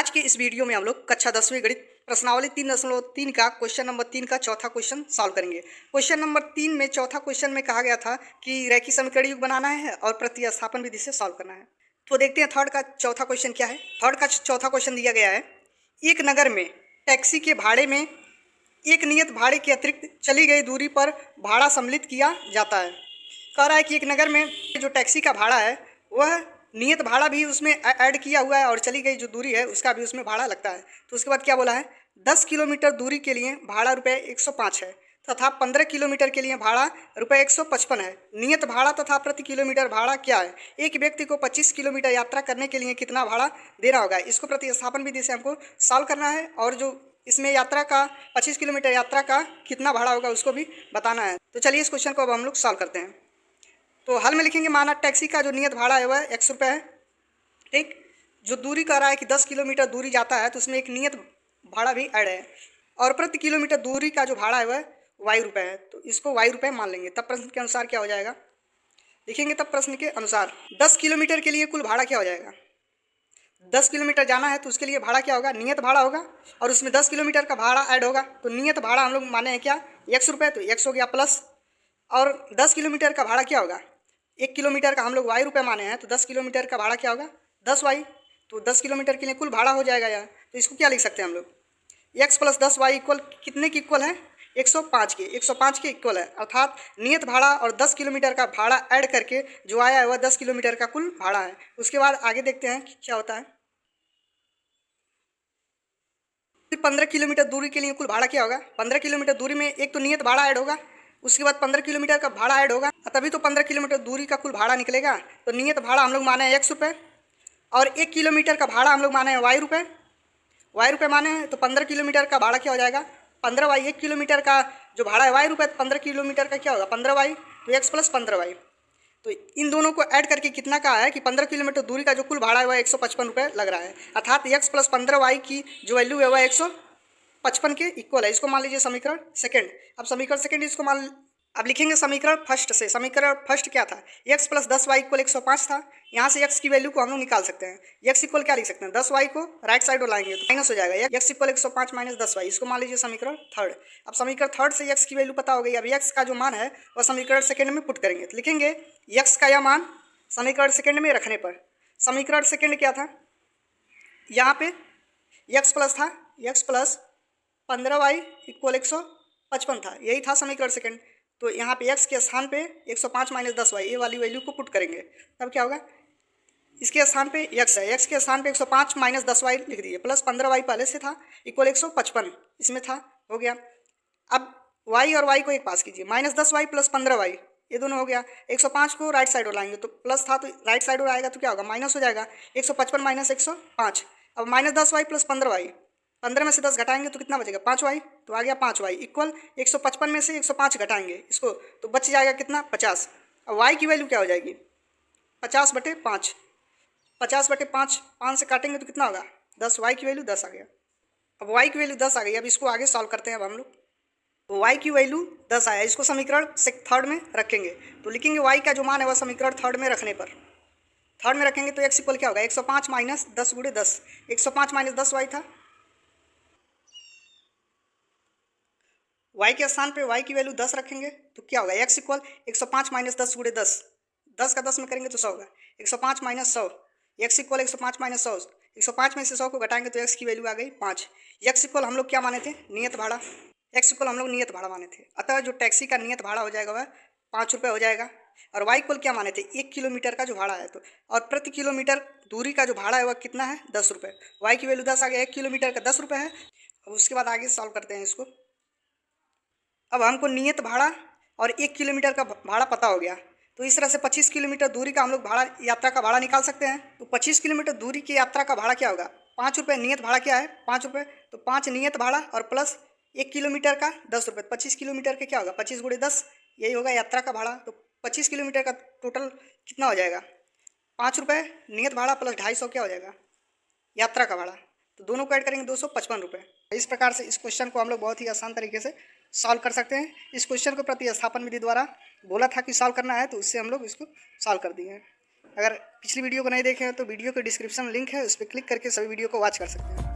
आज के इस वीडियो में हम लोग कक्षा 10वीं गणित प्रश्नावली 3.3 का क्वेश्चन नंबर 3 का चौथा क्वेश्चन सॉल्व करेंगे। क्वेश्चन नंबर 3 में चौथा क्वेश्चन में कहा गया था कि रेखीय समीकरण युग बनाना है और प्रतिस्थापन विधि से सॉल्व करना है। तो देखते हैं थर्ड का चौथा क्वेश्चन क्या है। थर्ड का चौथा क्वेश्चन दिया गया है, एक नगर में टैक्सी के भाड़े में एक नियत भाड़े के अतिरिक्त चली गई दूरी पर भाड़ा सम्मिलित किया जाता है। कह रहा है कि एक नगर में जो टैक्सी का भाड़ा है वह नियत भाड़ा भी उसमें ऐड किया हुआ है और चली गई जो दूरी है उसका भी उसमें भाड़ा लगता है। तो उसके बाद क्या बोला है, 10 किलोमीटर दूरी के लिए भाड़ा रुपये 105 है तथा 15 किलोमीटर के लिए भाड़ा रुपये 155 है। नियत भाड़ा तथा प्रति किलोमीटर भाड़ा क्या है। एक व्यक्ति को 25 किलोमीटर यात्रा करने के लिए कितना भाड़ा देना होगा। इसको प्रतिस्थापन विधि से हमको सॉल्व करना है और जो इसमें यात्रा का 25 किलोमीटर यात्रा का कितना भाड़ा होगा उसको भी बताना है। तो चलिए इस क्वेश्चन को अब हम लोग सॉल्व करते हैं। तो हल में लिखेंगे, माना टैक्सी का जो नियत भाड़ा है वह 100 रुपये है। ठीक, जो दूरी कह रहा है कि 10 किलोमीटर दूरी जाता है तो उसमें एक नियत भाड़ा भी ऐड है और प्रति किलोमीटर दूरी का जो भाड़ा है वह वाई रुपये है। तो इसको वाई रुपये मान लेंगे। तब प्रश्न के अनुसार क्या हो जाएगा, लिखेंगे तब प्रश्न के अनुसार 10 किलोमीटर के लिए कुल भाड़ा क्या हो जाएगा। 10 किलोमीटर जाना है तो उसके लिए भाड़ा क्या होगा, नियत भाड़ा होगा और उसमें 10 किलोमीटर का भाड़ा ऐड होगा। तो नियत भाड़ा हम लोग माने हैं क्या, 100 रुपये, तो 100 हो गया प्लस, और 10 किलोमीटर का भाड़ा क्या होगा, 1 किलोमीटर का हम लोग वाई रुपये माने हैं तो 10 किलोमीटर का भाड़ा क्या होगा 10 वाई। तो 10 किलोमीटर के लिए कुल भाड़ा हो जाएगा यार। तो इसको क्या लिख सकते हैं हम लोग, x + 10 वाई इक्वल कितने की इक्वल है, 105 के, 105 के इक्वल है। अर्थात नियत भाड़ा और 10 किलोमीटर का भाड़ा ऐड करके जो आया है वह 10 किलोमीटर का कुल भाड़ा है। उसके बाद आगे देखते हैं क्या होता है। 15 किलोमीटर दूरी के लिए कुल भाड़ा क्या होगा। 15 किलोमीटर दूरी में एक तो नियत भाड़ा ऐड होगा, उसके बाद 15 किलोमीटर का भाड़ा ऐड होगा, तभी तो 15 किलोमीटर दूरी का कुल भाड़ा निकलेगा। तो नियत भाड़ा हम लोग माने हैं 100 रुपये और 1 किलोमीटर का भाड़ा हम लोग माने हैं वाई रुपये। वाई रुपये माने हैं तो 15 किलोमीटर का भाड़ा क्या हो जाएगा 15 वाई। 1 किलोमीटर का जो भाड़ा है वाई रुपये, 15 किलोमीटर का क्या होगा 15 वाई। तो x + 15 वाई। तो इन दोनों को ऐड करके कितना का है कि 15 किलोमीटर दूरी का जो कुल भाड़ा है वह 155 रुपये लग रहा है। अर्थात x + 15 वाई की जो वैल्यू है वह 155 के इक्वल है। इसको मान लीजिए समीकरण सेकंड। अब समीकरण सेकंड इसको मान, अब लिखेंगे समीकरण फर्स्ट से। समीकरण फर्स्ट क्या था, x + 10 वाई इक्वल 105 था। यहाँ से x की वैल्यू को हम लोग निकाल सकते हैं। x इक्वल क्या लिख सकते हैं, 10 वाई को राइट साइड और लाएंगे तो माइनस हो जाएगा, x इक्वल 105 - 10 वाई। इसको मान लीजिए समीकरण थर्ड। अब समीकरण थर्ड से x की वैल्यू पता हो गई। अब x का जो मान है वह समीकरण सेकंड में पुट करेंगे। तो लिखेंगे x का यह मान समीकरण सेकंड में रखने पर, समीकरण सेकंड क्या था, यहाँ पे x प्लस था, x + 15 वाई इक्वल 155 था, यही था समीकरण सेकंड। तो यहाँ पे x के स्थान पे 105 - 10 वाई ये वाली वैल्यू को पुट करेंगे। तब क्या होगा, इसके स्थान पे x है, x के स्थान पे 105 - 10 वाई लिख दीजिए, प्लस 15 वाई पहले से था इक्वल 155 इसमें था, हो गया। अब y और y को एक पास कीजिए, -10 वाई + 15 वाई ये दोनों हो गया। 105 को राइट साइड और लाएंगे तो प्लस था तो राइट साइड और आएगा तो क्या होगा माइनस हो जाएगा, 155 - 105। अब -10 वाई + 15 वाई, 15 में से 10 घटाएंगे तो कितना बचेगा 5 वाई। तो आ गया 5 वाई इक्वल 155 में से 105 घटाएंगे इसको तो बच जाएगा कितना 50। अब वाई की वैल्यू क्या हो जाएगी 50/5, 50/5, 5 से काटेंगे तो कितना होगा 10, वाई की वैल्यू 10 आ गया। अब वाई की वैल्यू 10 आ गई। अब इसको आगे सॉल्व करते हैं अब हम लोग। तो y की वैल्यू 10 आया, इसको समीकरण थर्ड में रखेंगे। तो लिखेंगे y का जो मान है वह समीकरण थर्ड में रखने पर, थर्ड में रखेंगे तो x इक्वल क्या होगा 105 - 10 × 10, 105 - 10 y था। y के स्थान पे y की वैल्यू 10 रखेंगे तो क्या होगा x इक्वल 105 - 10 × 10, 10 का 10 में करेंगे तो 100 होगा, 105 - 100, x इक्वल 105 - 100, 105 में से 100 को घटाएंगे तो x की वैल्यू आ गई 5। x इक्वल हम लोग क्या माने थे नियत भाड़ा, x इक्वल हम लोग नियत भाड़ा माने थे। अतः जो टैक्सी का नियत भाड़ा हो जाएगा वह 5 रुपये हो जाएगा। और y इक्वल क्या माने थे 1 किलोमीटर का जो भाड़ा है तो, और प्रति किलोमीटर दूरी का जो भाड़ा है वह कितना है 10 रुपये। y की वैल्यू 10 आ गया, 1 किलोमीटर का 10 रुपये है। अब उसके बाद आगे सॉल्व करते हैं इसको। अब हमको नियत भाड़ा और 1 किलोमीटर का भाड़ा पता हो गया तो इस तरह से 25 किलोमीटर दूरी का हम लोग भाड़ा यात्रा का भाड़ा निकाल सकते हैं। तो 25 किलोमीटर दूरी की यात्रा का भाड़ा क्या होगा 5 रुपये। नियत भाड़ा क्या है 5 रुपये, तो 5 नियत भाड़ा और प्लस 1 किलोमीटर का 10 रुपये, 25 किलोमीटर के क्या होगा 25 × 10 यही होगा यात्रा का भाड़ा। तो 25 किलोमीटर का टोटल कितना हो जाएगा 5 रुपये नियत भाड़ा प्लस 250 क्या हो जाएगा यात्रा का भाड़ा। तो दोनों को ऐड करेंगे 255 रुपये। इस प्रकार से इस क्वेश्चन को हम लोग बहुत ही आसान तरीके से सॉल्व कर सकते हैं। इस क्वेश्चन को प्रतिस्थापन विधि द्वारा बोला था कि सॉल्व करना है तो उससे हम लोग इसको सॉल्व कर दिए हैं। अगर पिछली वीडियो को नहीं देखे हैं तो वीडियो के डिस्क्रिप्शन लिंक है, उस पर क्लिक करके सभी वीडियो को वॉच कर सकते हैं।